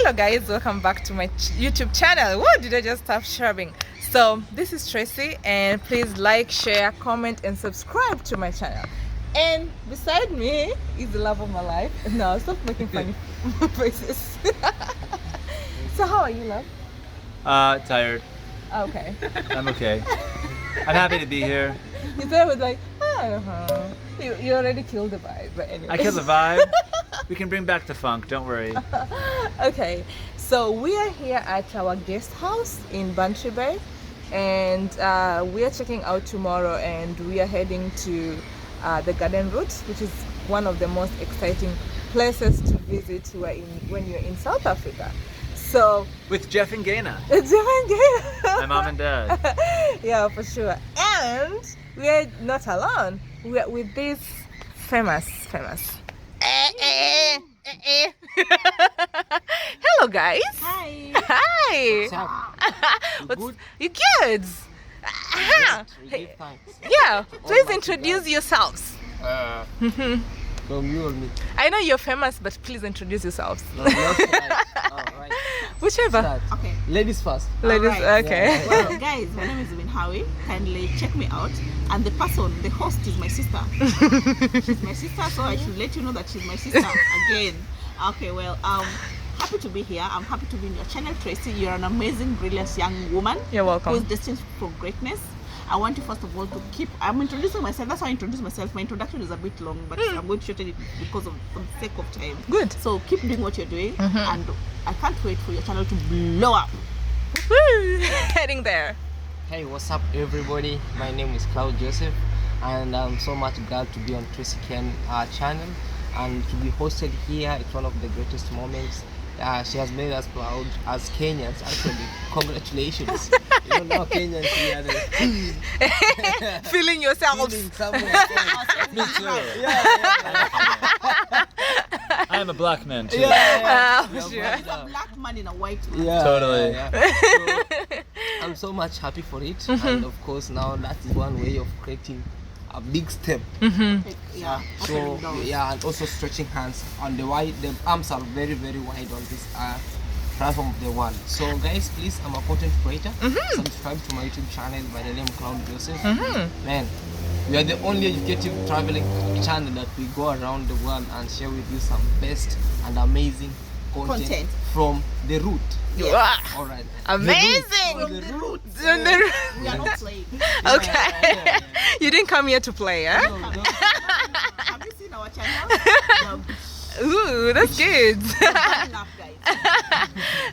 Hello guys, welcome back to my YouTube channel. What did I just stop sharing? So this is Tracy, and please like, share, comment and subscribe to my channel. And beside me is the love of my life. No, stop making funny faces. So how are you, love? Tired. Okay. I'm okay. I'm happy to be here. You thought it was like, you already killed the vibe, but anyway. I killed the vibe. We can bring back the funk, don't worry. Okay, so we are here at our guest house in Bantry Bay, and we are checking out tomorrow, and we are heading to the garden route, which is one of the most exciting places to visit when you're in South Africa. So with Jeff and Gaina. Jeff and Gaina. My mom and dad. Yeah, for sure. And we are not alone. We are with this famous. Hello guys. Hi. Hi. What's up? You good? Give thanks. Yeah, please introduce yourselves. From you or me? I know you're famous, but please introduce yourselves. No, not right. Oh, right. Whichever. Start. Okay. Ladies first. Ladies, Alright. okay. Well, guys, my name is Howie. Kindly check me out. And the host is my sister. She's my sister, so I should let you know that she's my sister again. Okay, well, happy to be here. I'm happy to be in your channel, Tracy. You're an amazing, brilliant young woman. You're welcome. Who's destined for greatness. I want you first of all to I'm introducing myself. That's how I introduce myself. My introduction is a bit long, but I'm going to shorten it because for the sake of time. Good. So keep doing what you're doing, and I can't wait for your channel to blow up. Woo! Heading there. Hey, what's up, everybody? My name is Cloud Joseph, and I'm so much glad to be on Tracy Ken channel and to be hosted here. It's one of the greatest moments. She has made us proud as Kenyans. Actually, congratulations. You know, Kenyans here. Feeling yourselves. Feeling somewhere. Me too. Yeah. I am a black man too. Sure. A black man in a white man. Yeah, Totally. So, I'm so much happy for it, and of course now that is one way of creating a big step. Yeah. So yeah, and also stretching hands on the arms are very wide on this platform of the world. So guys, please, I'm a content creator. Subscribe to my YouTube channel by the name Cloud Joseph. Man, we are the only educative traveling channel that we go around the world and share with you some best and amazing content. From the root. Yeah. All right. Amazing. From the root. We are not playing. Okay. You didn't come here to play, huh? Have you seen our channel? Ooh, that's good. Enough, guys.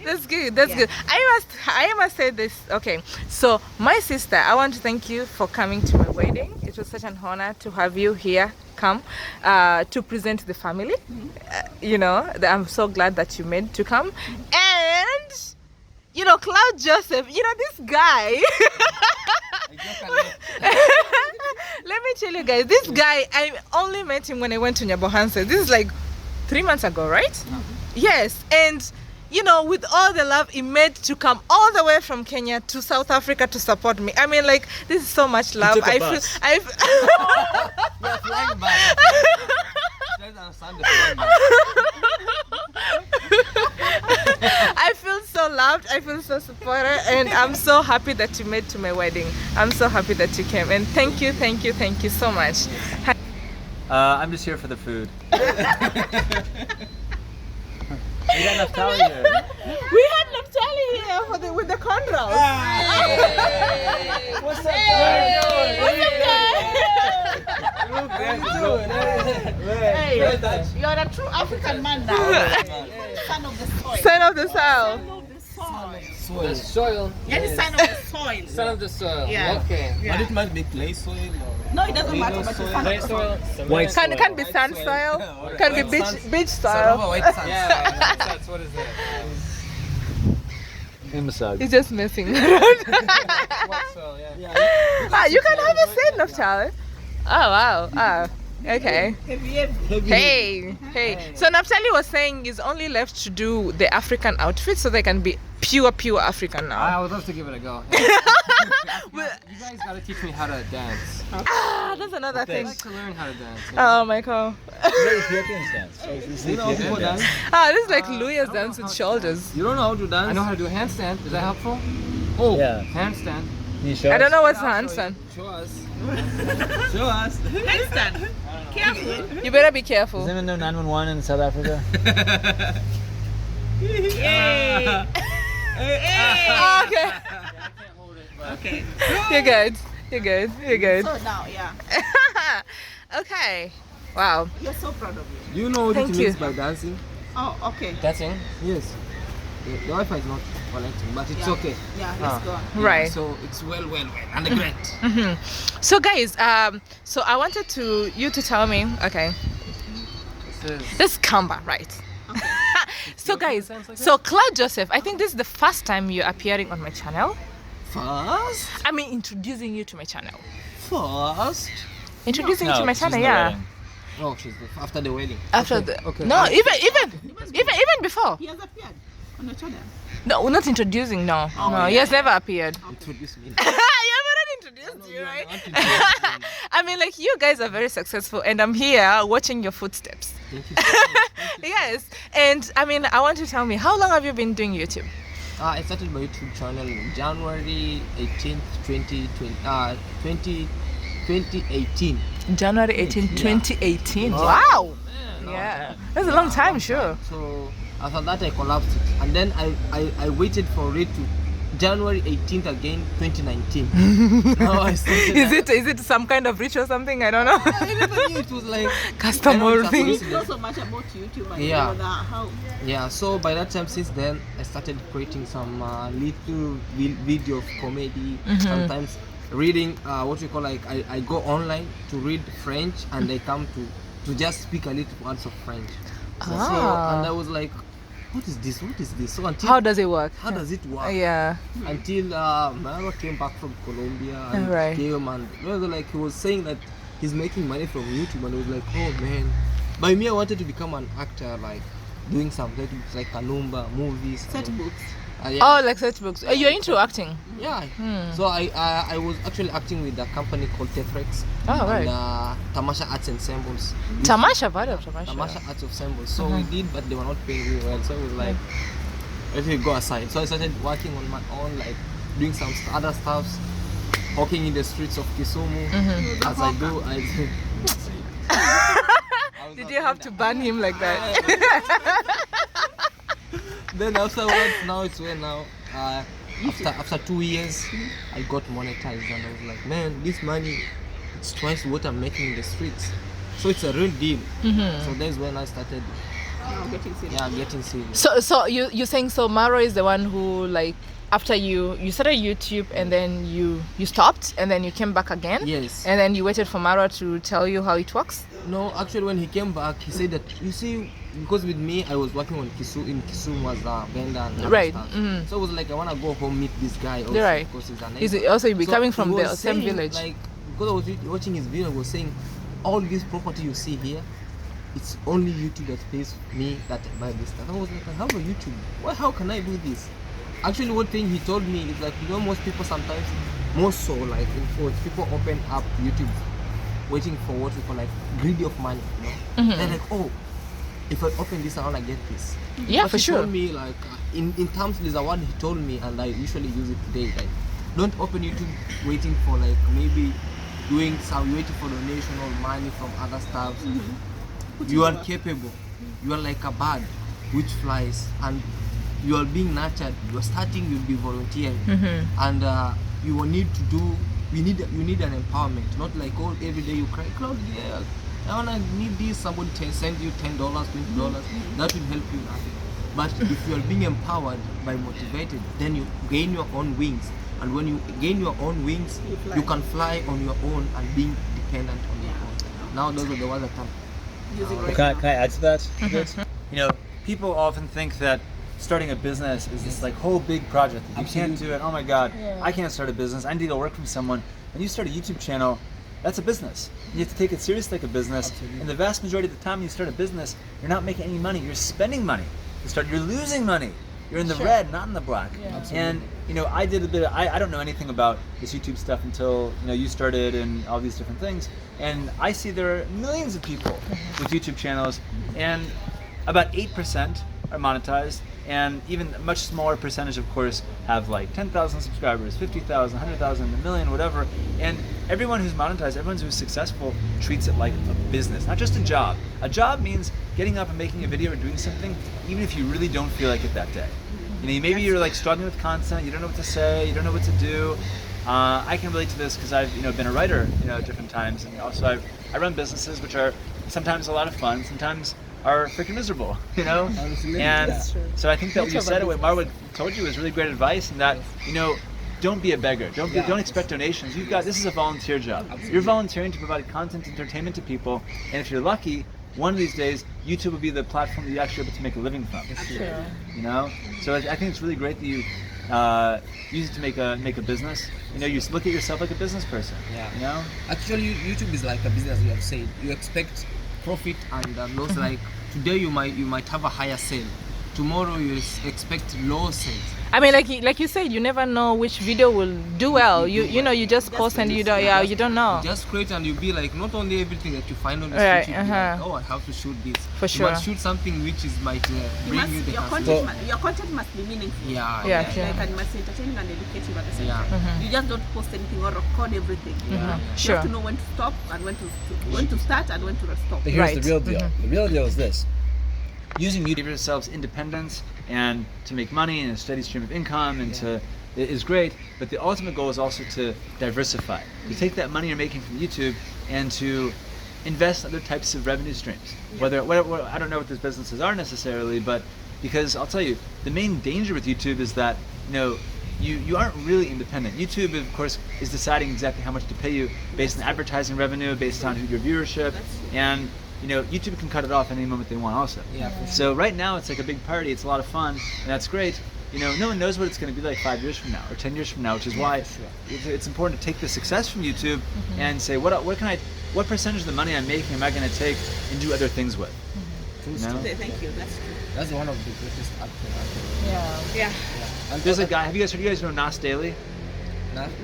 That's good. That's good. I must say this. Okay, so my sister, I want to thank you for coming to my wedding. It was such an honor to have you here come to present the family. You know, I'm so glad that you made to come. And you know, Cloud Joseph, you know, this guy. Let me tell you guys, this guy, I only met him when I went to Nyabohanse. This is like 3 months ago, right? Yes. And you know, with all the love he made to come all the way from Kenya to South Africa to support me. I mean, like, this is so much love. Took a I bus. feel You're flying back. I feel so loved, I feel so supported, and I'm so happy that you made to my wedding. I'm so happy that you came, and thank you so much. I'm just here for the food. We got Naftali here. We had Naftali here with the cornrows. What's up? Hey, you're a true African man now. Son of the soil. Son of the soil. The soil. Yeah, the son of the soil. Son of the soil. Yeah. Okay. Yeah. But it might be clay soil or No, it doesn't matter, but the son of the soil. White Can be sand soil, can be beach soil. white sand. Yeah, that's what is that? Imbecile. He's just messing around. White soil, yeah. You can have a say, Naftali. Oh wow. Okay. Hey, hey. So Naphtali was saying it's only left to do the African outfit so they can be pure African now. I would love to give it a go. You guys gotta teach me how to dance. Ah, that's another I thing. like to learn how to dance. Oh, Michael. Ethiopian dance. This is You know how Ethiopian people dance? Ah, this is like Louis dance with shoulders. You don't know how to dance? I know how to do a handstand. Is that helpful? Oh, Yeah. handstand. Can you show I don't us? know what's handstand. Show us. Show us. Handstand. Careful. You better be Does careful. anyone know 911 in South Africa? Yay. Oh, okay. Okay. You're good. You're good. You're good. So now, yeah, Okay. Wow. you're so proud of you. You know what Thank it you. means by dancing? Oh, okay. Dancing? Yes. The Wi-Fi is not connecting, but it's Yeah. okay. Yeah, let's go on. Right. So it's well, and great. So guys, so I wanted you to tell me, okay, this is Kamba, right? So guys, sounds like so Claude Joseph, I think this is the first time you're appearing on my channel. First? I mean, introducing you to my channel. First? Introducing you to my she's channel, in the yeah. wedding. Oh, after the wedding. After Okay, the okay. no, even before. He has appeared on your channel. No, we're not introducing. No, no, yeah. he has never appeared. Introduce me. Yeah, I've already introduced you, right? I mean, like you guys are very successful, and I'm here watching your footsteps. Thank you so much. Yes, and I mean, I want you to tell me, how long have you been doing YouTube? I started my YouTube channel in January 18th, 2018. January 18, Yeah. 2018. Oh. Wow. Man, Yeah, that's a long time, sure. So after that I collapsed it, and then I waited for it to January 18th again, 2019. Now I started. Is it some kind of ritual or something? I don't know. I never knew it was like Customer I thing. know You know so much about YouTube and Yeah. you know that how. Yeah, so by that time, since then, I started creating some little video of comedy. Sometimes reading what you call like I go online to read French, and I come to just speak a little words of French. So, and I was like, what is this? What is this? So until How does it work? how does it work? Yeah. Until my brother came back from Colombia and Right. came and he was saying that he's making money from YouTube, and I was like, oh man. By me, I wanted to become an actor, like doing some like Kanumba movies. Set books. Yeah. Oh, like such books. You're into acting. Yeah. So I was actually acting with a company called Tethrex. Oh, right. And Tamasha Arts Ensembles. Tamasha, what of Tamasha? Tamasha Arts Ensembles. So we did, but they were not paying me well. So it was like, let me go aside. So I started working on my own, like doing some other stuffs, walking in the streets of Kisumu. As I do, Did you have to ban him like that? Then afterwards, now it's where now. After 2 years, I got monetized, and I was like, man, this money, it's twice what I'm making in the streets. So it's a real deal. So that's when I started, Now getting serious. getting serious. So you're saying so Maro is the one who, like, after you started YouTube and then you stopped and then you came back again? Yes. And then you waited for Maro to tell you how it works? No, actually, when he came back, he said that, you see, because with me, I was working in Kisumu as a vendor and other Right, stuff. mhm. So it was like, I want to go home meet this guy also, Right. because he's an Is it also you be So coming he from the was same saying, village? Like, because I was watching his video, he was saying, all this property you see here, it's only YouTube that pays me that I buy this stuff. I was like, how about YouTube? How can I do this? Actually, one thing he told me is like, you know, most people sometimes, more so like in people open up YouTube waiting for what we call like greedy of money, you know? They're like, oh, if I open this, I want to get this. Yeah, But for he sure. told me like, in terms, there's a word he told me, and I usually use it today, like, don't open YouTube waiting for like maybe doing some, waiting for donation or money from other stuff. You are capable. You are like a bird which flies, and you are being nurtured. You are starting, you'll be volunteering, and you will need to do. You need an empowerment, not like, oh, every day you cry, Claude, yeah, I wanna need this. Somebody send you $10, $20. That will help you nothing. But if you are being empowered by motivated, then you gain your own wings, and when you gain your own wings, you can fly on your own and being dependent on your own. Now those are the ones that I'm Using right Can now. I add to that? a bit? You know, people often think that starting a business is this like whole big project. If you can't do it, oh my God, I can't start a business. I need to go work from someone. When you start a YouTube channel, that's a business. You have to take it seriously like a business. Absolutely. And the vast majority of the time you start a business, you're not making any money. You're spending money. You're losing money. You're in the red, not in the black. Yeah. And I did a bit. I don't know anything about this YouTube stuff until you started and all these different things. And I see there are millions of people with YouTube channels, and about 8% are monetized, and even a much smaller percentage, of course, have like 10,000 subscribers, 50,000, 100,000, a million, whatever. And everyone who's monetized, everyone who's successful, treats it like a business, not just a job. A job means getting up and making a video or doing something, even if you really don't feel like it that day. Maybe you're like struggling with content, you don't know what to say, you don't know what to do. I can relate to this because I've been a writer at different times, and also I run businesses which are sometimes a lot of fun, sometimes are freaking miserable, And so I think that what you said, what Marwood told you, was really great advice, and that don't be a beggar. Don't expect donations. This is a volunteer job. You're volunteering to provide content, entertainment to people, and if you're lucky, one of these days YouTube will be the platform that you actually able to make a living from. Sure. So I think it's really great that you use it to make a business. You look at yourself like a business person. Yeah. Actually, YouTube is like a business. You have said you expect profit and loss. Like today you might have a higher sale. Tomorrow you expect low sales. I mean, like you said, you never know which video will do well. You just post and you don't know. You just create and you be like, not only everything that you find on the Right, street, you be like, oh, I have to shoot this. For sure. You must shoot something which might bring you the your customer. content must be meaningful. Yeah. Yeah, sure. Like, and must entertain and educate you at the same Yeah. time. You just don't post anything or record everything. Yeah. You Sure. have to know when to stop and when to start and when to stop. But here's Right. the real deal. The real deal is this. Using YouTube to give yourselves independence and to make money and a steady stream of income is great, but the ultimate goal is also to diversify. You take that money you're making from YouTube and to invest in other types of revenue streams. Whether I don't know what those businesses are necessarily, but because I'll tell you, the main danger with YouTube is that you aren't really independent. YouTube, of course, is deciding exactly how much to pay you based on advertising revenue, based on your viewership, and YouTube can cut it off any moment they want also. Yeah, for sure. So right now it's like a big party, it's a lot of fun, and that's great. No one knows what it's going to be like 5 years from now or 10 years from now, which is why it's important to take the success from YouTube and say, what percentage of the money I'm making am I going to take and do other things with? Thank you. That's true. That's one of the greatest actors. Yeah. And There's a guy, have you guys know Nas Daily?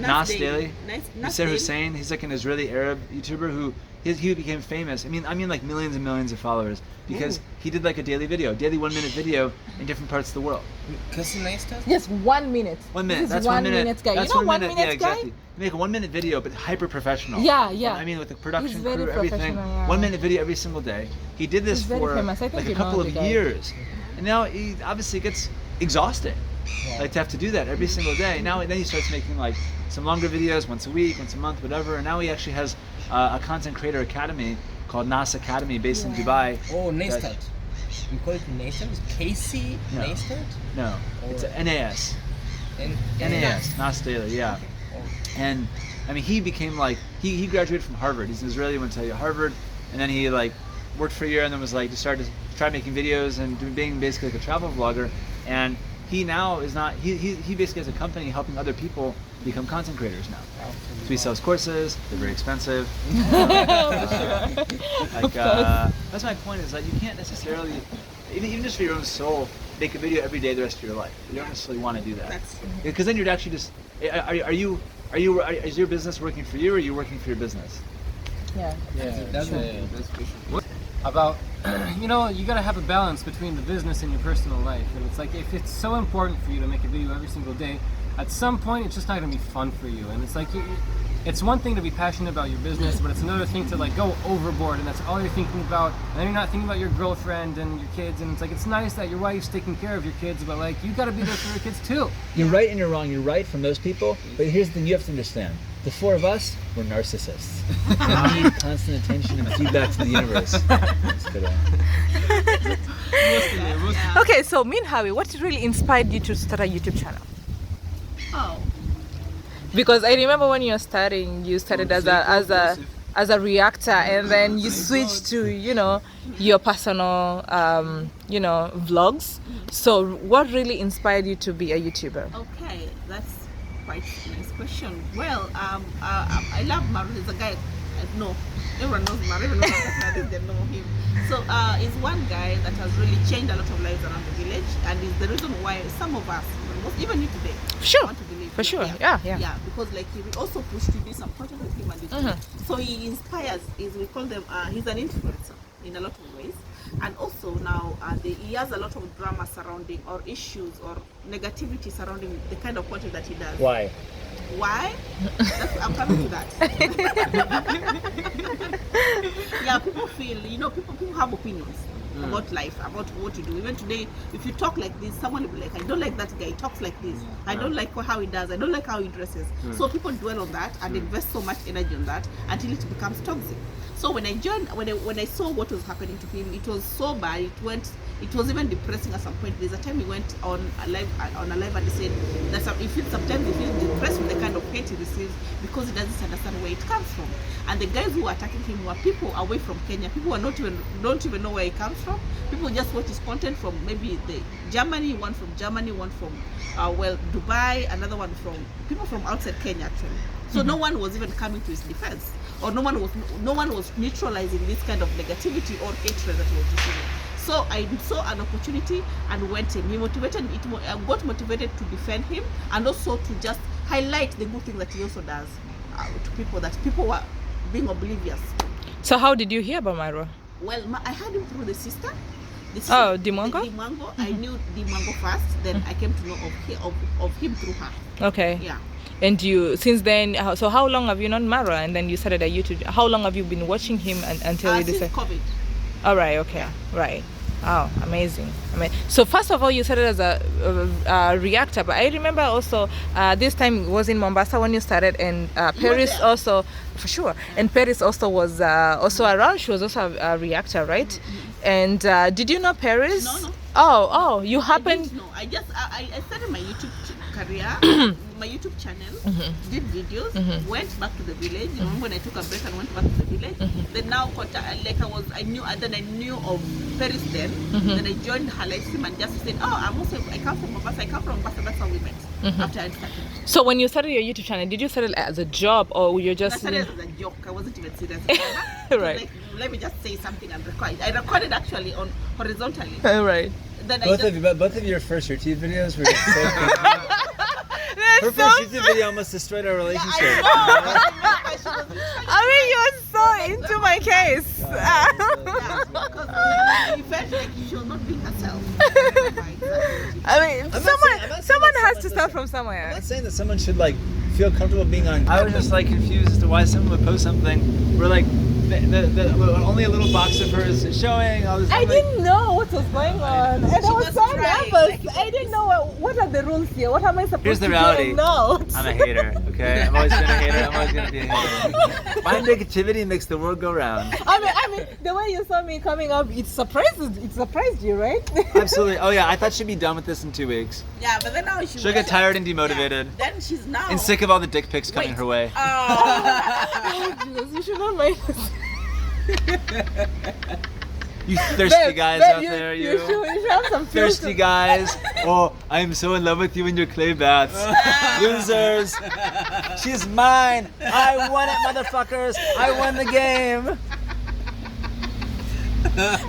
Nas Daily? Nasser Yasser Hussein, he's like an Israeli Arab YouTuber who he became famous. I mean like millions and millions of followers because he did like a daily 1-minute video in different parts of the world. Casey Neistat? Just 1 minute. 1 minute. This is That's 1 1 minute. minute guy. That's You know 1 1 minute. minute Yeah, guy? exactly. You make a 1-minute video, but hyper professional. Yeah. I mean, with the He's production very crew, everything. professional, yeah. 1-minute video every single day. He did this He's very for famous. I think like a you know couple the of guy. years, and now he obviously gets exhausting. Like to have to do that every single day. Now then he starts making like some longer videos once a week, once a month, whatever. And now he actually has a content creator academy called Nas Academy based in Dubai. Oh, Neistat. You call it Neistat? It's Casey No. Neistat? No, it's a NAS. NAS. Nas Daily, yeah. And I mean, he became like he graduated from Harvard. He's an Israeli, went to Harvard, and then he like worked for a year, and then was like started to try making videos and being basically like a travel vlogger. And he now is not. He basically has a company helping other people become content creators now. So he sells courses. They're very expensive. That's my point. Is that you can't necessarily, even just for your own soul, make a video every day the rest of your life. You don't necessarily want to do that. That's true. Because then you'd actually just. Is your business working for you, or are you working for your business? Yeah. That's about you gotta have a balance between the business and your personal life, and it's like if it's so important for you to make a video every single day, at some point it's just not gonna be fun for you. And it's like it's one thing to be passionate about your business, but it's another thing to like go overboard and that's all you're thinking about, and then you're not thinking about your girlfriend and your kids. And it's like it's nice that your wife's taking care of your kids, but like you gotta be there for your kids too. You're right and you're wrong. You're right from those people, but here's the thing you have to understand. The four of us, we're narcissists. We need constant attention and feedback from the universe. Just kidding. Okay, so Minhawi, what really inspired you to start a YouTube channel? Oh, Because I remember when you were starting, you started as a reactor, and then you switched to your personal vlogs. So what really inspired you to be a YouTuber? okay. That's quite a nice question. Well, I love Marwood. He's a guy No, everyone knows Mara. Everyone knows that they know him. So he's one guy that has really changed a lot of lives around the village, and is the reason why some of us, even you today, Sure. want to believe. For sure. Yeah. Yeah, because like he will also push to do some content with him and this. So he inspires. We call them. He's an influencer in a lot of ways, and also now he has a lot of drama surrounding or issues or negativity surrounding the kind of content that he does. Why? Why? I'm coming to that. Yeah, people feel, people have opinions about life, about what to do. Even today, if you talk like this, someone will be like, I don't like that guy, he talks like this. I don't like how he does, I don't like how he dresses. So people dwell on that and invest so much energy on that until it becomes toxic. So when I joined, when I saw what was happening to him, it was so bad. It was even depressing at some point. There's a time he went on a live and he said that sometimes he feels depressed with the kind of hate he receives because he doesn't understand where it comes from. And the guys who were attacking him were people away from Kenya. People who don't even know where he comes from. People just watch his content from maybe one from Germany, one from Dubai, another one from people from outside Kenya actually. So no one was even coming to his defense, or no one was neutralizing this kind of negativity or hatred that he was receiving. So I saw an opportunity and went in. I got motivated to defend him and also to just highlight the good thing that he also does to people that people were being oblivious to. So how did you hear about Myra? Well, I had him through the sister. Oh, Dimango? Dimango. I knew Dimango first, then I came to know of him through her. Okay. Yeah. And you, since then, so how long have you known Mara? And then you started a YouTube. How long have you been watching him until you Since decided? COVID. All right. Okay. Right. Oh, amazing. So first of all, you started as a reactor, but I remember also this time it was in Mombasa when you started, and Paris also, for sure. And Paris also was also around. She was also a reactor, right? And did you know Paris? No. Oh, you happened. No, I started my YouTube career, my YouTube channel, did videos, went back to the village. You know, when I took a break and went back to the village. Then now, I knew of Paris then. Then I joined her live stream and just said, I come from Mombasa. That's how we met. After I started. So when you started your YouTube channel, did you start it as a job or you're just? I started as a joke. I wasn't even serious. Right. Like, let me just say something and record. I recorded actually horizontally. Right. Then Both of your first YouTube videos were just so crazy. Her first YouTube video almost destroyed our relationship. I mean, you were so into my case. He felt like she was not being herself. I mean, someone has to start from I'm somewhere. not saying that someone should feel comfortable being on. I was just confused as to why someone would post something where only a little box of hers is showing all this. I didn't know what was going on, and I was so trying, nervous. I didn't know what are the rules here. What am I supposed Here's to the reality. do? No. I'm a hater, okay? I've always been a hater. I'm always gonna be a hater. My negativity makes the world go round. I mean, the way you saw me coming up, it surprised you, right? Absolutely. Oh yeah, I thought she'd be done with this in 2 weeks. Yeah, but then now She'll get tired and demotivated. Yeah. Then she's now And sick of all the dick pics coming her way. Oh, Jesus, you should not mind us. You thirsty guys out there, you should have some thirsty guys. Oh, I'm so in love with you and your clay bats. Losers. She's mine. I won it, motherfuckers. I won the game.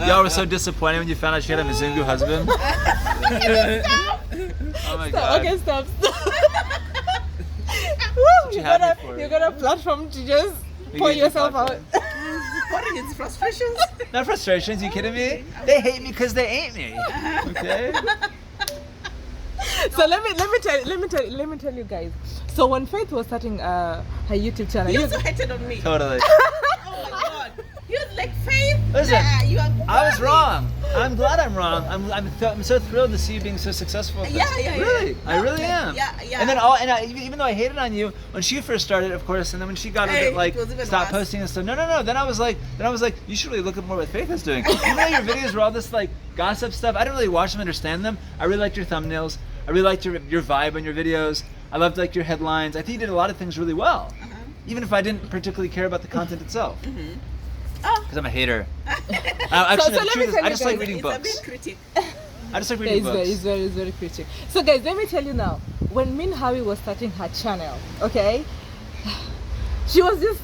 Y'all were so disappointed when you found out she had a Mzungu husband. Oh my god. Okay, stop. you had me for. You got a platform to just pour gave you yourself out. platform. Putting his frustrations. Not frustrations, you kidding me? They hate me because they ain't me. Okay? So let me tell you guys. So when Faith was starting her YouTube channel, You also hated on me. Totally. Oh my god. You was like, Faith. Listen, You are I was wrong. I'm glad I'm wrong. I'm so thrilled to see you being so successful. At this. Yeah. Really, No, I really am. Yeah. And then even though I hated on you when she first started, of course, and then when she got a Hey, bit it was even stop worse. posting and stuff. No. Then I was like, you should really look at more what Faith is doing. Even though your videos were all this gossip stuff, I didn't really watch them, understand them. I really liked your thumbnails. I really liked your vibe on your videos. I loved your headlines. I think you did a lot of things really well, even if I didn't particularly care about the content itself. Because I'm a hater. Actually, so the let me truth is, tell I you just like guys, reading It's books. a big critic. I just like reading books. It's very critic. So guys, let me tell you now. When Min Howie was starting her channel, okay, she was just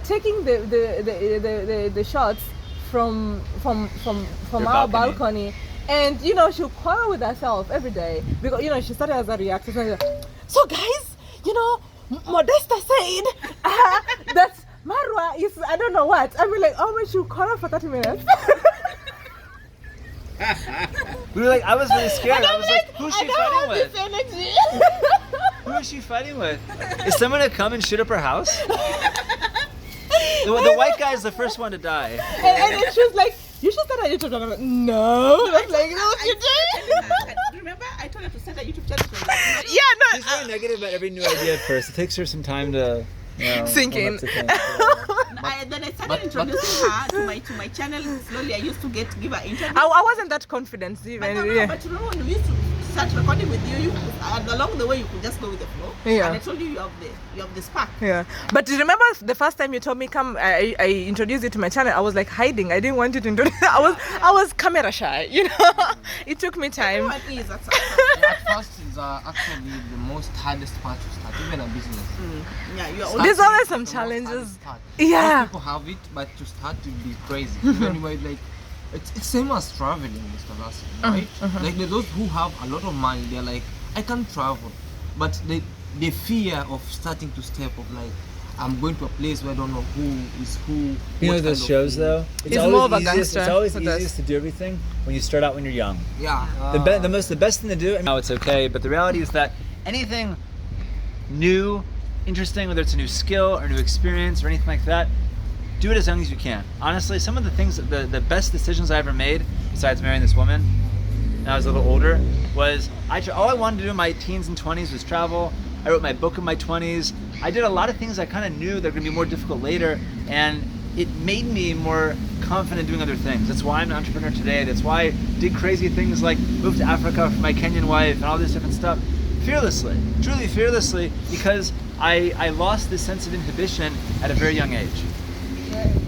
taking the shots from Your our balcony. balcony, and she'll quarrel with herself every day because she started as a reactor. So guys, Modesta said that Marwa is I don't know what. I mean, like, oh my, she'll quarrel for 30 minutes. We were like, I was really scared. I was like, who's she fighting with? This energy. Who is she fighting with? Is someone gonna come and shoot up her house? The white guy is the first one to die. and then she was like, you should start a YouTube channel. I'm like, no. I was like, no, you Remember, I told her to start a YouTube channel. Yeah, no. She's very negative about every new idea at first. It takes her some time to Sink come in. up to things. Then I started introducing her to my channel slowly. I used to give her interviews. I wasn't that confident even. But no, but you know when we used to start recording with you, and along the way you could just go with the flow. Yeah. And I told you you have the spark. Yeah, but do you remember the first time you told me come? I introduced you to my channel. I was like hiding. I didn't want you to introduce. I was camera shy. It took me time. Everyone is that's At first, it's actually the most hardest part to start, even a business. Yeah, you are There's always always some The most challenges. hardest part. Yeah. Most people have it, but to start to be crazy. Anyway, like it's same as traveling, Mr. Lassie, right? Like those who have a lot of money, they're like, I can't travel, but the fear of starting to step of like, I'm going to a place where I don't know who is who. You know what those kind of shows food. though? It's more of a easiest, gangster It's always with us. easiest to do everything when you start out when you're young. Yeah. The best thing to do. Now it's okay, but the reality is that anything new, interesting, whether it's a new skill or new experience or anything like that, do it as young as you can. Honestly, some of the things, the best decisions I ever made, besides marrying this woman, when I was a little older, was all I wanted to do in my teens and 20s was travel. I wrote my book in my 20s. I did a lot of things I kind of knew that were going to be more difficult later, and it made me more confident doing other things. That's why I'm an entrepreneur today. That's why I did crazy things like move to Africa for my Kenyan wife and all this different stuff. Fearlessly, truly fearlessly, because I lost this sense of inhibition at a very young age.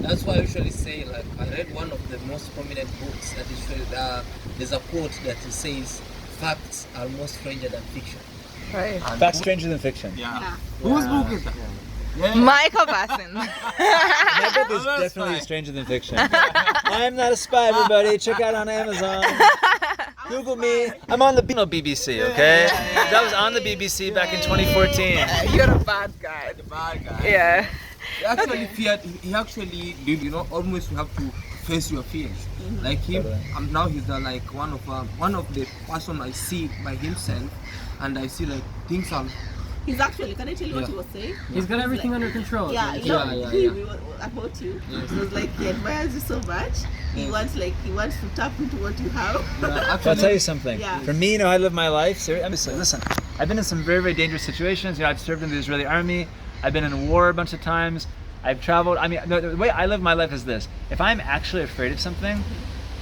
That's why I usually say, like, I read one of the most prominent books that is there's a quote that says, "Facts are more stranger than fiction." Right. And Facts stranger than fiction. Yeah. Whose book is that? Yeah. Michael Bassin. My book is I'm not a definitely spy. stranger than fiction. I'm not a spy, everybody. Check out on Amazon. Google me. I'm on the BBC, okay? That was on the BBC back in 2014. You're a bad guy. The bad guy. Yeah. He actually feared. He actually did. Almost you have to face your fears. Like him. Totally. Now he's like one of the person I see by himself, and I see like things are. He's actually, can I tell you what Yeah. he was saying? He's got everything under control. Yeah, Yeah. he about you. Yes. It was like he admires you so much. He wants to tap into what you have. Yeah, I'll tell you something. Yeah. For me, I live my life. Listen, I've been in some very, very dangerous situations. I've served in the Israeli army. I've been in war a bunch of times. I've traveled. I mean, the way I live my life is this: if I'm actually afraid of something,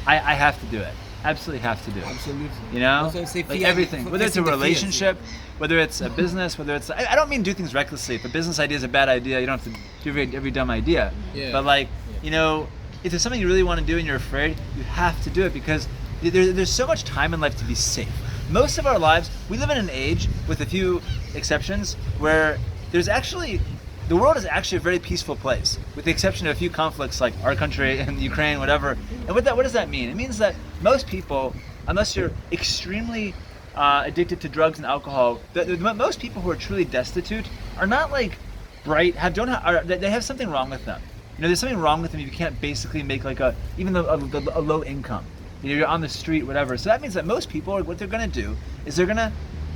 I have to do it. Absolutely have to do it. Absolutely. You know, That's why I say like fear, everything. Whether it's a facing the fears. relationship, whether it's a business, whether it's I don't mean do things recklessly. If a business idea is a bad idea, you don't have to do every dumb idea. Yeah. But like, if there's something you really want to do and you're afraid, you have to do it because there's so much time in life to be safe. Most of our lives, we live in an age, with a few exceptions, where the world is actually a very peaceful place, with the exception of a few conflicts like our country and Ukraine, whatever. And what does that mean? It means that most people, unless you're extremely addicted to drugs and alcohol, most people who are truly destitute are not like bright, they have something wrong with them. There's something wrong with them if you can't basically make like a low income. You're on the street, whatever. So that means that most people, what they're gonna do is they're gonna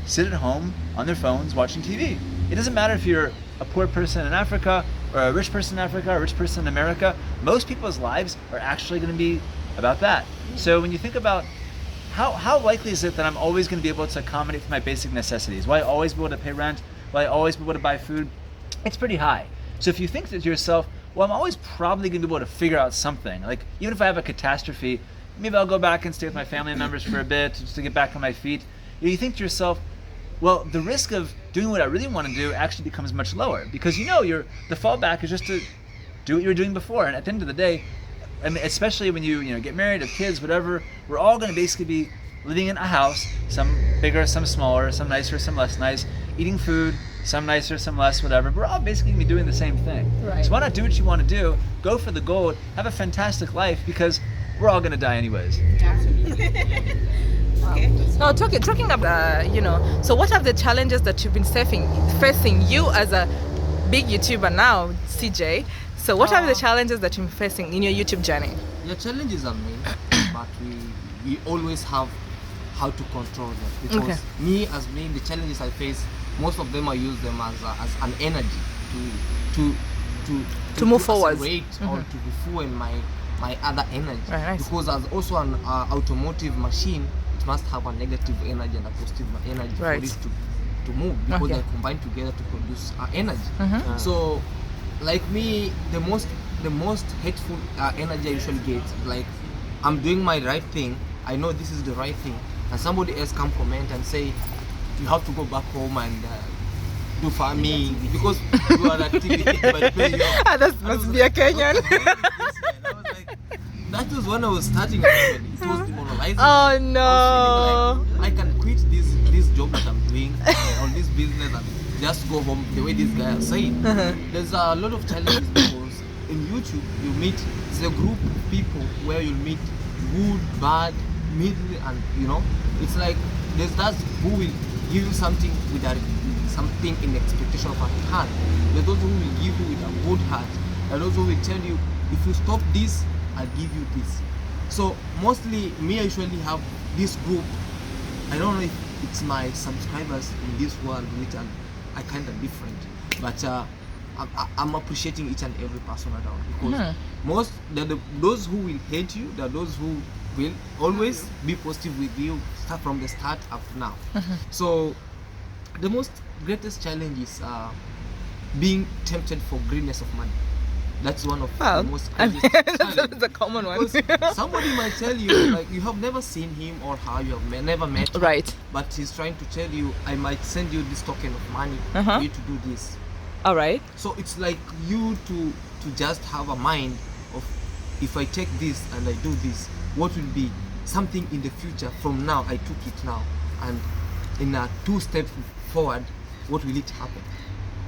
sit at home on their phones watching TV. It doesn't matter if you're a poor person in Africa or a rich person in Africa or a rich person in America. Most people's lives are actually going to be about that. So when you think about how likely is it that I'm always going to be able to accommodate for my basic necessities? Will I always be able to pay rent? Will I always be able to buy food? It's pretty high. So if you think to yourself, well, I'm always probably going to be able to figure out something. Like even if I have a catastrophe, maybe I'll go back and stay with my family members for a bit just to get back on my feet. You think to yourself, well, the risk of doing what I really want to do actually becomes much lower because the fallback is just to do what you were doing before. And at the end of the day, I mean, especially when you get married, have kids, whatever, we're all going to basically be living in a house, some bigger, some smaller, some nicer, some less nice, eating food, some nicer, some less, whatever. But we're all basically gonna be doing the same thing. Right. So why not do what you want to do? Go for the gold. Have a fantastic life, because we're all gonna die anyways. Okay. Now, talking about, so what are the challenges that you've been facing you as a big YouTuber now, CJ? So what are the challenges that you're facing in your YouTube journey? Yeah, challenges are many, but we always have how to control them. Because me, the challenges I face, most of them I use them as an energy to move forward, or to refuel my other energy. Right, nice. Because as also an automotive machine, it must have a negative energy and a positive energy for it to move, because they combine together to produce energy. So, like me, the most hateful energy I usually get, like I'm doing my right thing, I know this is the right thing, and somebody else come comment and say you have to go back home and do farming because you are activity by paying your. That must be a Kenyan. That was when I was starting actually. It was demoralizing. Oh no! I can quit this job that I'm doing on this business and just go home the way this guy is saying. There's a lot of challenges because in YouTube you meet the group of people where you meet good, bad, middle, and it's like there's that who will give you something with something in expectation of a heart. There's those who will give you with a good heart. And those who will tell you if you stop this, I'll give you this. So mostly me, I usually have this group. I don't know if it's my subscribers in this world which are kind of different, but I'm appreciating each and every person around, because those who will hate you, there are those who will always be positive with you start from the start up to now. So the greatest challenge is being tempted for greediness of money. That's one of the most craziest challenges. That's a common one. Somebody might tell you, like, you have never seen him or her, you have never met him, right? But he's trying to tell you, I might send you this token of money for you to do this. All right. So it's like you to just have a mind of, if I take this and I do this, what will be something in the future from now? I took it now, and in a 2 steps forward, what will it happen?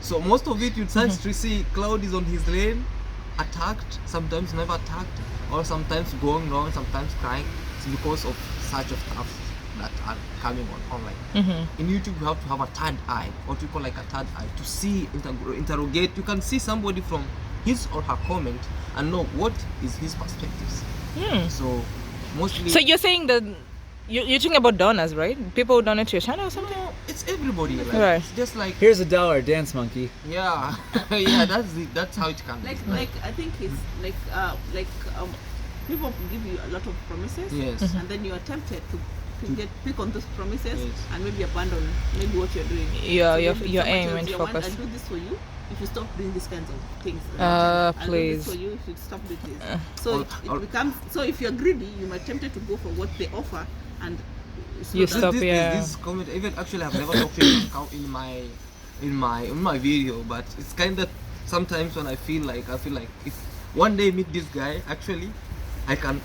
So most of it, you'd start to see Cloud is on his lane, attacked, sometimes never attacked, or sometimes going wrong, sometimes crying. It's because of such of stuff that are coming online. In YouTube, you have to have a third eye, what we call like a third eye, to see, interrogate. You can see somebody from his or her comment and know what is his perspectives. So mostly. So you're saying that you're talking about donors, right? People who donate to your channel or something? No, it's everybody. Like, right. It's just like, here's $1, dance monkey. Yeah, yeah. That's how it can be. Like I think it's like people give you a lot of promises, yes, and then you are tempted to pick on those promises, and maybe abandon maybe what you're doing. Your aim and focus. I'll do this for you if you stop doing these kinds of things. Please. I'll do this for you if you stop doing this. So it becomes, so if you're greedy, you might be tempted to go for what they offer, and you stop. This comment, even actually I've never talked to him in my video, but it's kind of sometimes when I feel like if one day I meet this guy, actually I can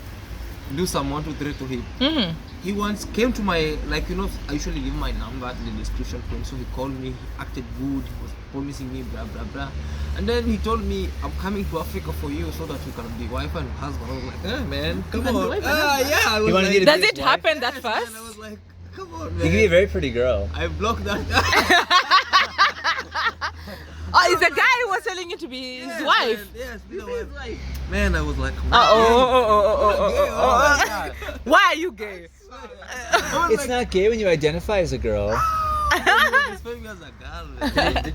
do some 1, 2, 3 to him. He once came to my, I usually leave my number in the description point, so he called me, he acted good, he was promising me blah blah blah, and then he told me, I'm coming to Africa for you so that you can be wife and husband. I was like, hey man, come on. Yeah, I was like, does it happen that fast? Man, I was like, come on, man. You can be a very pretty girl. I blocked that. Oh, it's the guy who was telling you to be his wife. Man, yes, be the wife. Man, I was like, why are you gay? It's not gay when you identify as a girl.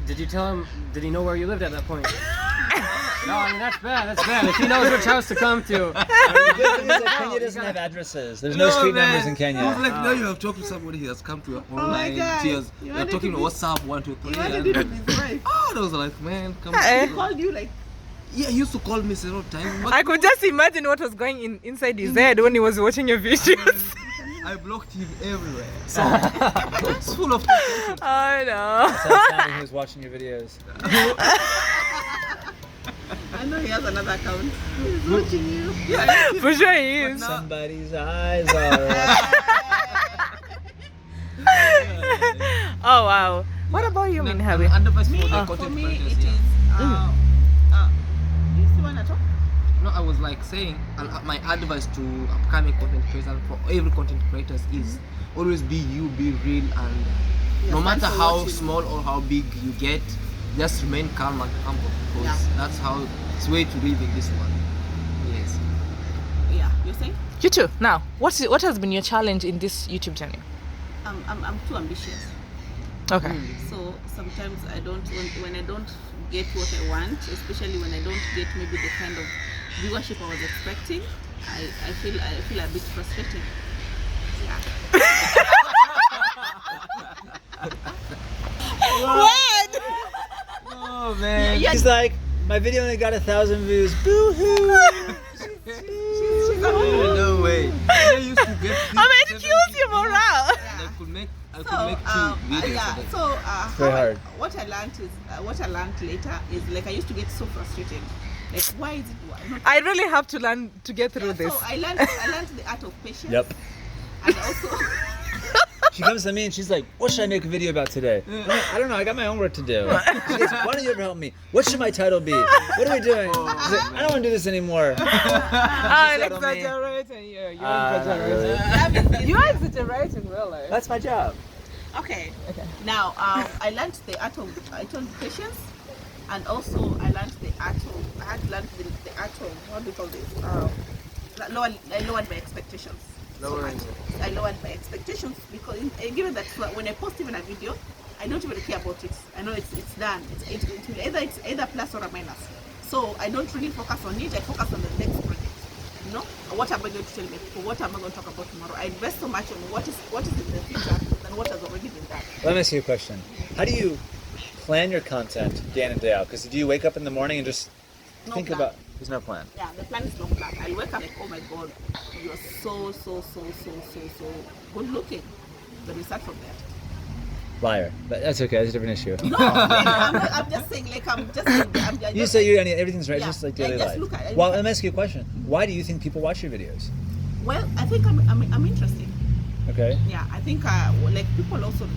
Did you tell him? Did he know where you lived at that point? No, I mean that's bad. That's bad. If he knows which house to come to. Kenya doesn't have addresses. There's no street numbers in Kenya. I was like, now you have talked to somebody who has come to your online. You're talking to WhatsApp 1, 2, 3. Oh, I was like, man, come on. He called you like. Yeah, he used to call me several times. I could just imagine what was going inside his head when he was watching your videos. I blocked him everywhere. So it's full of temptation. I know. That's how it sounded when he was watching your videos. I know he has another account. He's watching you. Yeah, for sure he is. Somebody's eyes are Oh wow. What about you, Minhabi? Advice Me, for the for content me, creators. it Yeah. is. You still wanna talk? No, I was like saying, my advice to upcoming content creators and for every content creators is always be you, be real, and no stand matter for how what you small or how big you get, just remain calm and humble because that's how it's way to live in this world. Yes. Yeah, you're saying? You too. Now, what has been your challenge in this YouTube journey? I'm too ambitious. Okay. So sometimes I don't when I don't get what I want, especially when I don't get maybe the kind of viewership I was expecting, I feel a bit frustrated. Yeah. What? Oh man. Yeah. He's like, my video only got 1,000 views. Boo hoo. No way. I used to get I mean, it kills your morale. I could make two videos yeah. a day. So very hard. what I learned later is like I used to get so frustrated. Like why is it not? I really have to learn to get through this. So I learned the art of patience. Yep. And also She comes to me and she's like, what should I make a video about today? I'm like, I don't know, I got my own work to do. She goes, why don't you ever help me? What should my title be? What are we doing? She's like, I don't want to do this anymore. I'm settle me. exaggerating. You're Not really. exaggerating. You're exaggerating, really. That's my job. okay. Now I learned the art of patience, and also I had learned the art of what do you call this? I lowered my expectations. Lowering. I lowered my expectations because given that when I post even a video, I don't even care about it. I know it's done. It's either plus or a minus. So I don't really focus on it. I focus on the next project. You know, what am I going to tell my people? What am I going to talk about tomorrow? I invest so much on what is in the future than what has already been done. Let me ask you a question. How do you plan your content day in and day out? Because do you wake up in the morning and just No think plan. about, there's no plan? Yeah, the plan is no plan. I'll wake up like, oh my god, you are so good looking. Then we start from there. Liar. But that's okay, that's a different issue. No, I'm just saying, like, I'm just. You say everything's right, Yeah, just like I daily just life. look at- Well, let me ask you a question. Why do you think people watch your videos? Well, I think I'm interesting. Okay. Yeah, I think like people also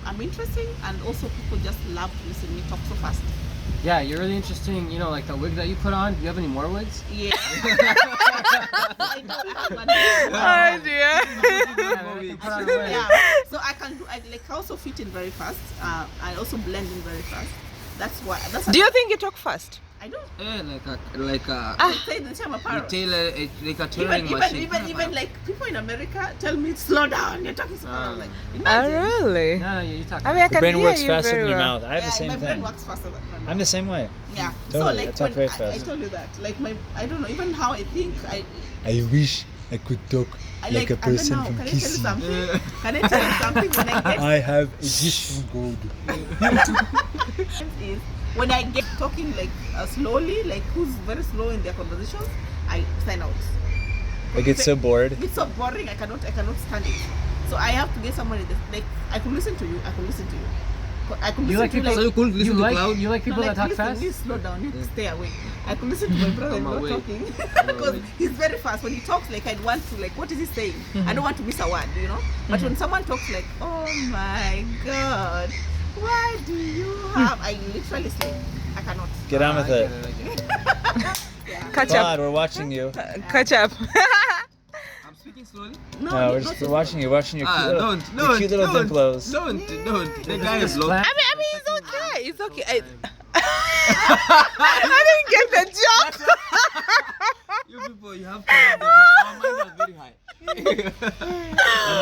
I'm interesting, and also people just love to listen to me talk so fast. Yeah, you're really interesting. You know, like the wig that you put on. Do you have any more wigs? Yeah. I do have one. Oh dear. Yeah, we can put on a wig. Yeah. So I also fit in very fast. I also blend in very fast. That's why. Do you think you talk fast? I don't. Like a I say the time apart. retailer, like a tailoring machine. Even like people in America tell me slow down. You're talking so fast. I'm like, Oh imagine. really? No, you talk. I mean, I Your can brain hear works you faster very than your well. mouth. I have the same my brain thing. works faster than my mouth. I'm the same way. Yeah. Totally, So I like talk when very I fast. told you that, like I don't know, even how I think I wish I could talk I like a person from Can I tell you something? Can I tell you something? When I get I have a gift from God. is when I get talking like slowly, like who's very slow in their conversations, I sign out. I get so bored. It's so boring. I cannot stand it. So I have to get someone in this. Like I could listen to you. I could listen to you. I could You listen like to you. people? So you could listen to cloud? You like people that talk listen, fast? You slow down. You stay away. I could listen to my brother I'm not away. talking because he's very fast. When he talks, like I'd want to like, what is he saying? I don't want to miss a word, you know. But when someone talks, like, oh my god, why do you have? I literally say, I cannot. Get on with it. Yeah. Catch God, up. we're watching you. Catch up. I'm speaking slowly. No, we're watching you. Watching your cute little, your cute little dimples. Don't. The guy is Plan. low. I mean, it's okay. It's okay. I didn't get the joke. You people, you have to have them. Our minds are very high.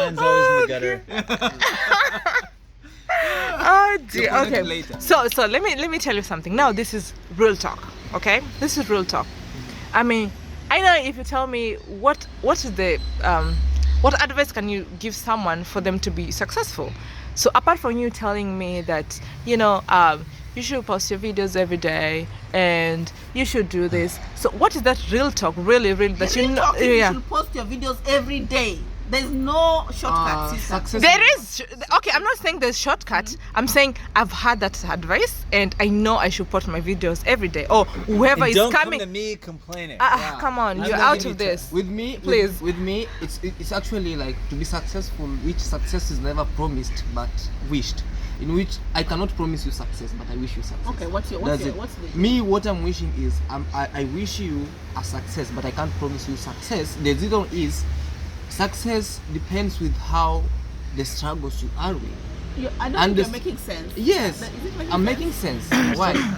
Mine's always in the gutter. Oh dear. You'll connect Okay. later. So let me tell you something. Now this is real talk. Okay, this is real talk. I mean, I know if you tell me what is the what advice can you give someone for them to be successful? So apart from you telling me that you should post your videos every day and you should do this. So what is that real talk? Really that You you know? talking, Yeah. you should post your videos every day. There's no shortcut, sister. Success. There is. Okay, I'm not saying there's shortcut. I'm saying I've had that advice, and I know I should post my videos every day. Or whoever And is don't coming. come to me complaining. Come on, I'm you're not out giving of you this. With me, Please. with me, it's actually like to be successful, which success is never promised but wished. In which I cannot promise you success, but I wish you success. Okay, what's That's it. the Me, what I'm wishing is I wish you a success, but I can't promise you success. The reason is success depends with how the struggles you are with. I don't And think you're the- making sense. Yes, Is it making I'm sense? making sense. Why?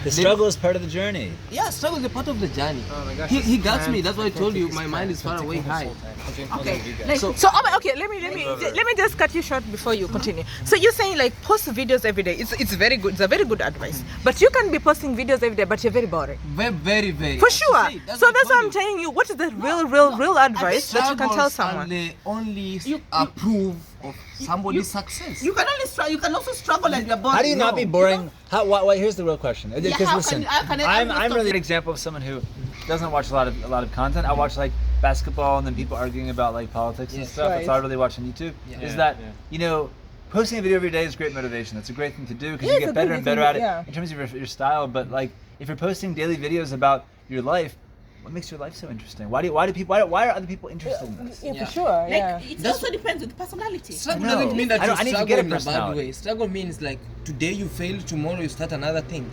The struggle is part of the journey. Yeah, struggle is a part of the journey. Oh my gosh, He this got plan- me. That's why I told can't you take my this mind plan. is far It's away taking this high. whole time. Okay, Okay. like, So- Okay. Let me just cut you short before you continue. So you're saying like post videos every day. It's very good. It's a very good advice. But you can be posting videos every day, but you're very boring. Very, very. For I should sure. say, So I that's what told I'm you. telling you. What is the real advice that you can tell Struggles someone? are the only You- proof of somebody's success. you can only struggle. You can also struggle and you're bored. How do you not be boring? You How? Why? Here's the real question. Because how listen, can I I'm understand really it? an example of someone who doesn't watch a lot of content. I watch like basketball and then people arguing about like politics and Yes. stuff. That's Right. all I really watch on YouTube. Yeah. Is Yeah, that yeah. posting a video every day is great motivation. That's a great thing to do because Yeah, you it's get a better good and better thing, at it yeah. in terms of your style. But like if you're posting daily videos about your life, what makes your life so interesting? Why are other people interested in this? Yeah, Yeah. for sure. Like, it also depends with personality. Struggle I know. doesn't mean that I you don't- I need to struggle get a in a bad personality. way. Struggle means like today you fail, tomorrow you start another thing.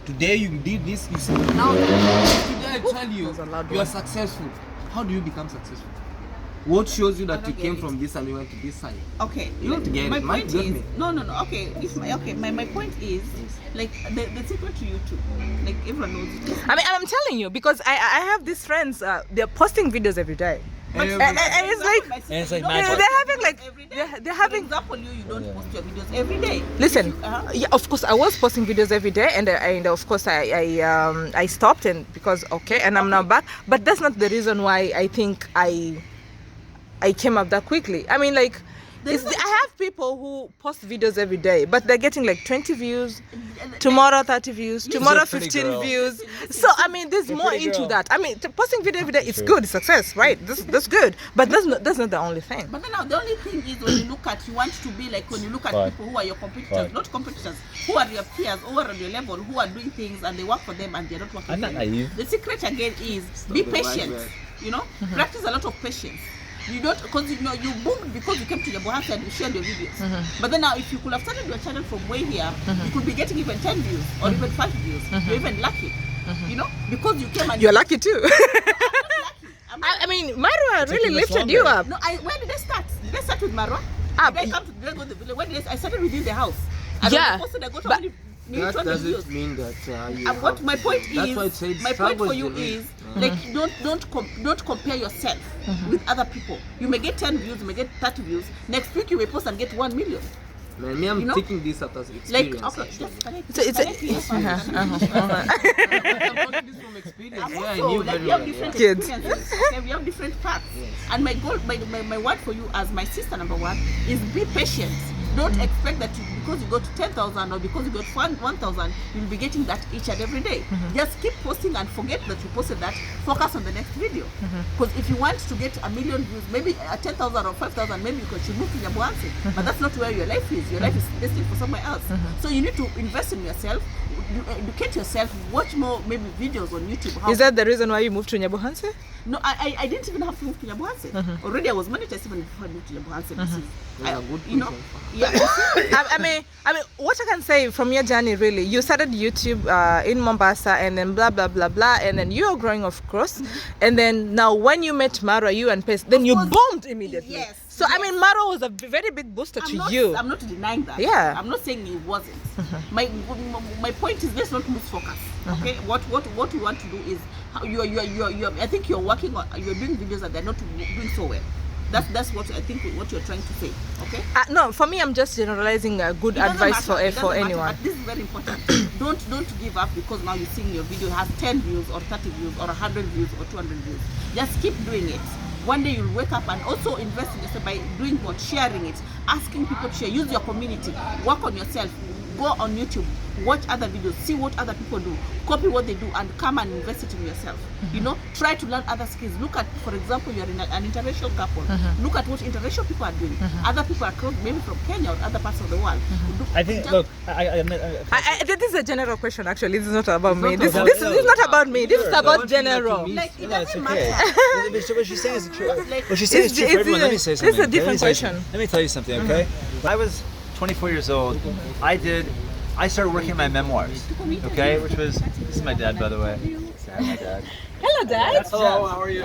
Today you did this, you see. Now today I tell you That's a loud you are one. successful. How do you become successful? What shows you that don't you get came it. from this and you went to this side? Okay, You don't get my it. Mike point got is me. no. Okay, my point is like the secret to YouTube. Like everyone knows it. I'm telling you because I have these friends. They're posting videos every day. But And and it's like- And it's like you don't magic. post They're having videos like every day. they're For having. example, you don't post your videos every day. Listen, Uh-huh. yeah, of course I was posting videos every day, and of course I stopped and because and I'm now back. But that's not the reason why I think I came up that quickly. I mean, like, I have people who post videos every day, but they're getting like 20 views, tomorrow 30 views, tomorrow a pretty 15 girl. views. So I mean, there's more pretty into girl. that. I mean, posting video every day, it's True. good, it's success, right? That's good, but that's not the only thing. But then now the only thing is when you look at, you want to be like when you look at Right. people who are your competitors, Right. not competitors, who are your peers, who are on your level, who are doing things and they work for them and they're not working I'm for not you. naive. The secret again is be the right patient. way. You know, practice a lot of patience. You don't, because you boomed because you came to your Bohansa and you shared your videos. But then now, if you could have started your channel from way here, you could be getting even 10 views or even 5 views. You're even lucky. You know, because you came and You're lucky too. I'm not lucky. I'm not I mean, Marwa really taking much lifted you longer. up. No, where did I start? Did I start with Marwa? Ah, Did I come to did I go to the village? When did I started within the house. And Yeah, when I posted, I got but- only nearly That 200 doesn't views. mean that you And what have- my point That's is, why it said my point struggle for is you the way. is like don't compare yourself with other people. You may get 10 views, you may get 30 views. Next week you may post and get 1 million. Man, me, I'm You know? taking this after Like experience. okay, actually. just connect. It's a- Connect here. I'm talking this from experience. Yeah, I Also, knew like very we have well. different Yeah. Kids. experiences. Okay, we have different paths. And my goal, my word for you as my sister number one is be patient. Don't expect that because you got 10,000 or because you got 1,000, you'll be getting that each and every day. Just keep posting and forget that you posted that. Focus on the next video. Because if you want to get 1 million views, maybe 10,000 or 5,000, maybe you should move to Nyabuansi. But that's not where your life is. Your life is destined for somewhere else. So you need to invest in yourself, educate yourself, watch more maybe videos on YouTube. How Is that the reason why you moved to Nyabuhanse? no, I didn't even have to move to Nyabuhanse. Already I was monetized even before I moved to Nyabuhanse. This is, Yeah, good you know, question. yeah. I mean, what I can say from your journey, really, you started YouTube in Mombasa, and then blah blah blah blah, and then you are growing, of course, and then now when you met Marwa, you and Pace, then you course. boomed immediately. Yes, So I mean, Marwa was a very big booster to you. I'm not denying that. Yeah. I'm not saying it wasn't. My point is let's not lose focus. Okay. What we want to do is how you are. I think you're working on. You're doing videos that they're not doing so well. That's what I think what you're trying to say. Okay. No, for me, I'm just generalizing good It doesn't advice matter. It for doesn't matter, anyone. But this is very important. don't give up because now you're seeing your video has 10 views or 30 views or 100 views or 200 views. Just keep doing it. One day you'll wake up and also invest in yourself by doing what? Sharing it, asking people to share, use your community, work on yourself, go on YouTube, watch other videos, see what other people do, copy what they do, and come and invest it in yourself. You know, try to learn other skills. Look at, for example, you're in an interracial couple. Look at what interracial people are doing. Other people are maybe from Kenya or other parts of the world. I think, look, I This is a general question, actually. This is not about me. not This about- is not about me. This is Sure, but about one thing that general. to me- Like, it no, it's doesn't okay. matter. So what she's saying is true. Like, What she's saying is true for it's- everyone. Let me say this is a something. different Let me say question. something. Let me tell you something, okay? When I was 24 years old, I started working on my memoirs, okay? Which was, this is my dad, by the way. Say hi, my dad. Hello, Dad. Hello, how are you?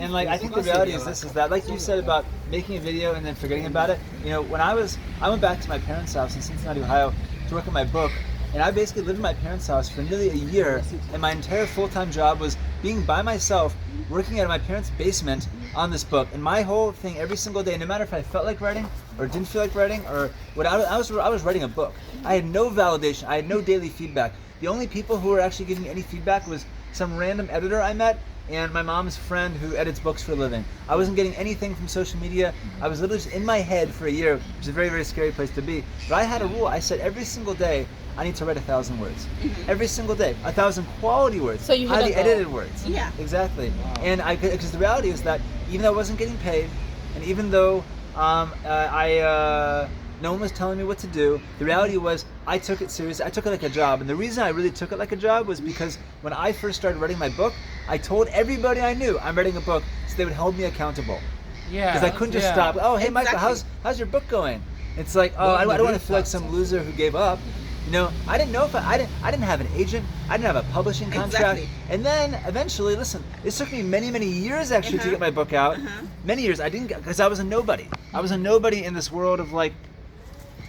And like, I think the reality is this, is that, like you said about making a video and then forgetting about it, you know, when I went back to my parents' house in Cincinnati, Ohio to work on my book, and I basically lived in my parents' house for nearly a year, and my entire full-time job was being by myself, working out of my parents' basement on this book. And my whole thing every single day, no matter if I felt like writing or didn't feel like writing, or what I was writing a book. I had no validation, I had no daily feedback. The only people who were actually giving me any feedback was some random editor I met and my mom's friend who edits books for a living. I wasn't getting anything from social media. I was literally just in my head for a year, which is a very, very scary place to be. But I had a rule. I said every single day, I need to write 1,000 words. Every single day, 1,000 quality words, So you had highly a goal. edited words. Yeah. Exactly. And because the reality is that even though I wasn't getting paid, and even though no one was telling me what to do, the reality was I took it seriously. I took it like a job. And the reason I really took it like a job was because when I first started writing my book, I told everybody I knew I'm writing a book so they would hold me accountable. Yeah. Because I couldn't just stop. Oh, hey, Michael, how's your book going? It's like, oh, I don't want to feel like some loser who gave up. You know, I didn't know if I didn't have an agent. I didn't have a publishing contract. Exactly. And then eventually, listen, it took me many, many years actually to get my book out. Many years. I didn't, because I was a nobody. I was a nobody in this world of like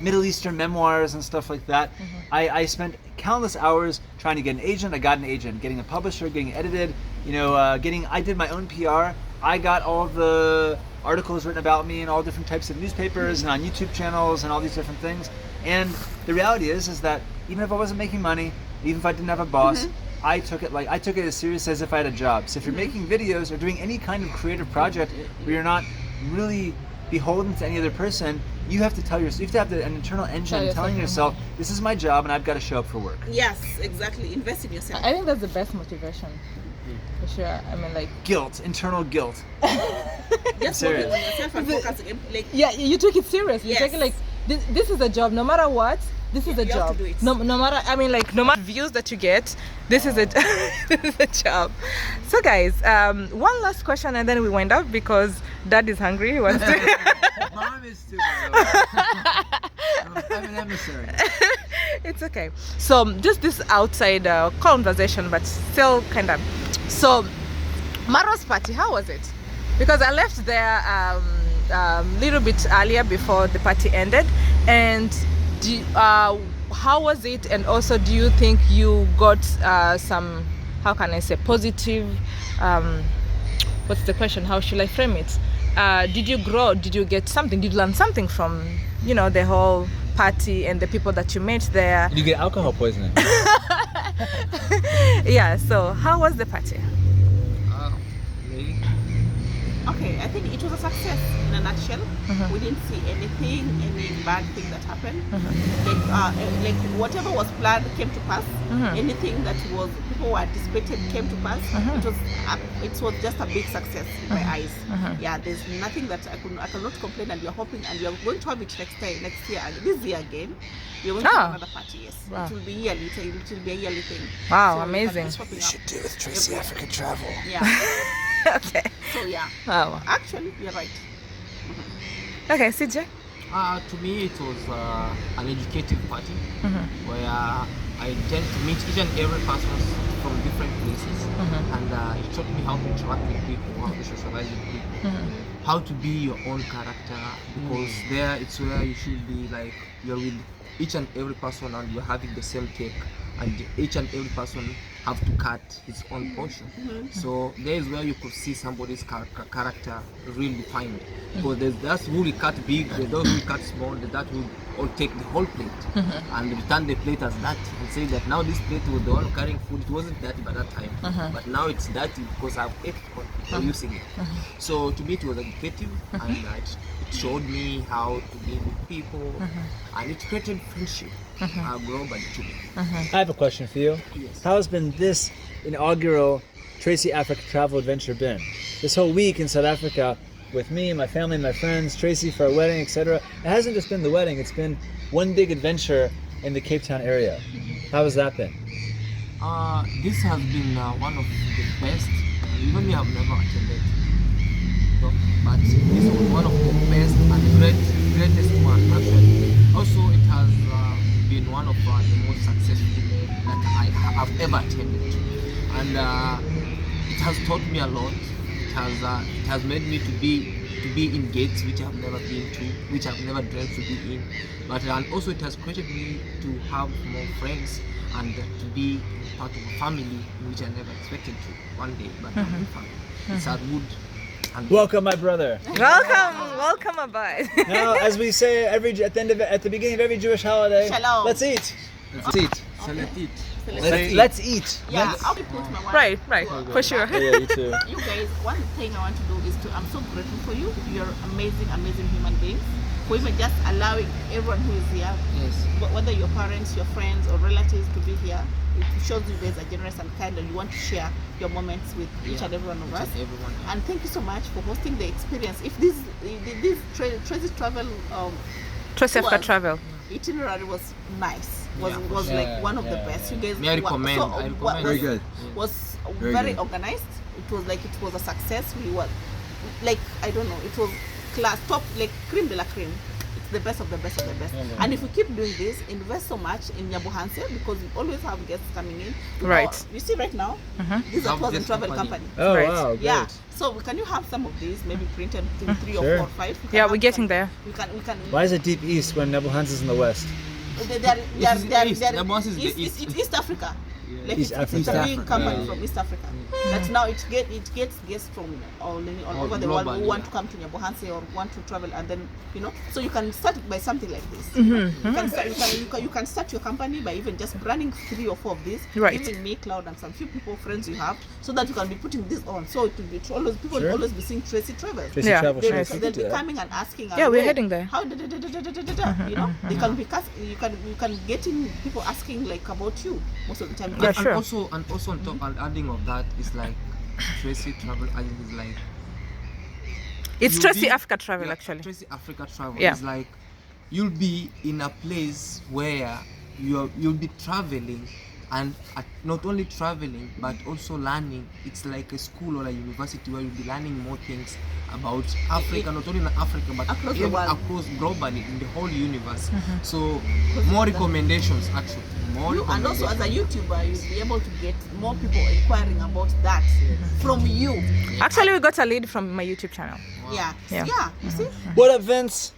Middle Eastern memoirs and stuff like that. I spent countless hours trying to get an agent. I got an agent, getting a publisher, getting edited, you know, I did my own PR. I got all the articles written about me in all different types of newspapers and on YouTube channels and all these different things. And the reality is that even if I wasn't making money, even if I didn't have a boss, I took it as serious as if I had a job. So if you're making videos or doing any kind of creative project where you're not really beholden to any other person, you have to tell yourself, you have to have an internal engine telling yourself, this is my job and I've got to show up for work. Yes, exactly. Invest in yourself. I think that's the best motivation. For sure. I mean, like, Guilt, internal guilt. Just serious. focus on yourself and focus again. Like, yeah, you took it serious. You Yes. take it like this is a job. No matter what, this is a you have job. to do it. No matter. I mean, like, no matter views that you get, this is a this is a job. So, guys, one last question, and then we wind up because Dad is hungry. He wants to. Mom is too, I'm an emissary. It's okay. So just this outside conversation, but still kind of. So Maro's party, how was it? Because I left there little bit earlier before the party ended, and how was it? And also, do you think you got some, how can I say, positive? What's the question? How should I frame it? Did you grow? Did you get something? Did you learn something from, you know, the whole party and the people that you met there? Did you get alcohol poisoning? Yeah, so how was the party? Really? okay, I think it was a success in a nutshell. We didn't see any bad thing that happened. Like whatever was planned came to pass. Anything that was people were anticipated came to pass. It was just a big success in my eyes. Yeah, there's nothing that I cannot complain, and we are hoping, and we are going to have it next year, this year again. We are going to have another party. Yes, Wow. it will be yearly. It will be a yearly thing. Wow, So amazing. it's popping up. do with Tracy African Travel. Yeah. Okay. So yeah. Wow. Actually, you're right. Okay, CJ. To me, it was an educative party where I tend to meet each and every person from different places, and it taught me how to interact with people, how to socialize with people, how to be your own character, because there it's where you should be like you're with each and every person and you're having the same take, and each and every person have to cut his own portion. So there is where you could see somebody's character really defined. Because there's those who will cut big, there's those who will cut small, there's that who all take the whole plate and return the plate as that and say that now this plate was the one carrying food. It wasn't dirty by that time, but now it's dirty because I've ate for using it. So to me it was educative, and it showed me how to deal with people, and it created friendship globally too. I have a question for you. Yes. How has been this inaugural Tracy Africa travel adventure been? This whole week in South Africa with me, my family, my friends, Tracy for our wedding, etc. It hasn't just been the wedding, it's been one big adventure in the Cape Town area. How has that been? This has been one of the best. Even me, I've never attended, but this was one of the best and greatest one actually. Also, it has been one of the most successful that I have ever attended, and it has taught me a lot. It has made me to be in gates which I've never been to, which I've never dreamt to be in. But and also it has created me to have more friends and to be part of a family which I never expected to one day. But I'm family. It's a good. And Welcome, my brother. Welcome aboard. Now, as we say at the beginning of every Jewish holiday, Shalom. let's eat. Let's eat. so let's eat. Let's eat. Yeah, I'll be put my one. Right, for sure. Yeah, you too. You guys, one thing I want to do is I'm so grateful for you. You're amazing human beings. For even just allowing everyone who is here, Yes. whether your parents, your friends, or relatives, to be here. It shows you guys are generous and kind, and you want to share your moments with each and every one of us. Everyone. And thank you so much for hosting the experience. If this Tracy travel Tracy Africa was- travel. itinerary was nice, was Yeah. like one of the best. You guys May I recommend? I recommend. Very good. Was Very very good. organized. It was like it was a success. We were like, I don't know, it was class top, like creme de la creme. It's the best of the best of the best. And if we keep doing this, invest so much in Nyabuhanse, because we always have guests coming in. Right. You see right now, this is a Have tours and this travel company. company. Oh, Right. wow, great. Yeah. So can you have some of these, maybe printed in 3 or Sure. 4 or 5? We can Yeah, have we're getting some- there. We can. Why is it deep east when Nebuchadnezzar is in the west? They are East. Nyabuhanse is the east. It's East Africa. Like East it's a Africa. big company from East Africa. That's now it gets guests from all over the world who want to come to Nyabuhanse or want to travel, and then so you can start by something like this. You can start your company by even just branding 3 or 4 of these, Right. giving me Cloud and some few people friends you have, so that you can be putting this on. So it will be always people Sure. will always be seeing Tracy travel. Tracy Yeah. travel They'll, shows. they'll be coming and asking. Yeah, we're "Hey, heading there." How they can be you can get in people asking like about you most of the time. Yeah, And sure. also on top and adding of that is like Tracy travel agent is like It's you'll Tracy be- Africa travel, yeah, actually. Tracy Africa travel Yeah. is like you'll be in a place where you'll be traveling, and not only traveling but also learning. It's like a school or a university where you'll be learning more things about Africa, not only in Africa but Across the even world. across globally in the whole universe. So more recommendations actually. More And also as a recommendations. YouTuber, you'll be able to get more people inquiring about that from you. Actually, we got a lead from my YouTube channel. Yeah. Yeah. You see? What up, Vince?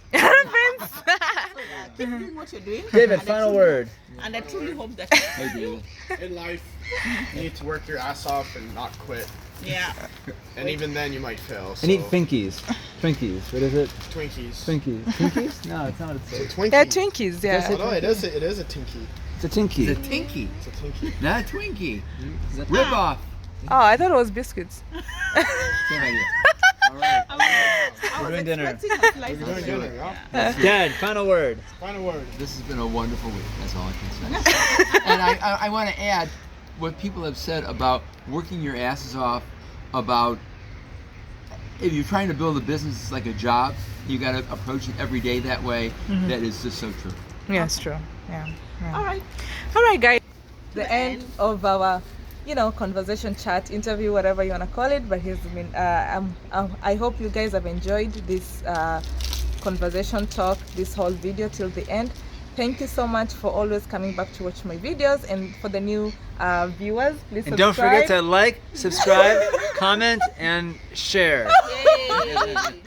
Keep doing what you're doing. David, And I final truly- word. And I truly hope that In life, you need to work your ass off and not quit. yeah. And even then, you might fail. So. And eat Finkies. Twinkies. What is it? Twinkies. Twinkies. Twinkies? No, it's not what it It's a says. Twinkie. Yeah, Twinkies, yeah. Oh, no, it is a Tinky. It's a Tinky. It's a Tinky, It's a Tinky. not a Twinkie. Rip off. Oh, I thought it was biscuits. Same idea. All right. We're doing dinner. Expecting a slice We're of doing it. dinner, yeah? Dad, final word. Final word. This has been a wonderful week. That's all I can say. And I want to add what people have said about working your asses off, about if you're trying to build a business, it's like a job. You got to approach it every day that way. That is just so true. Yeah, it's true. Yeah. All right. All right, guys. The end of our, conversation, chat, interview, whatever you want to call it. But here's been. I hope you guys have enjoyed this conversation talk, this whole video till the end. Thank you so much for always coming back to watch my videos, and for the new viewers, please And subscribe. don't forget to like, subscribe, comment, and share. Yay.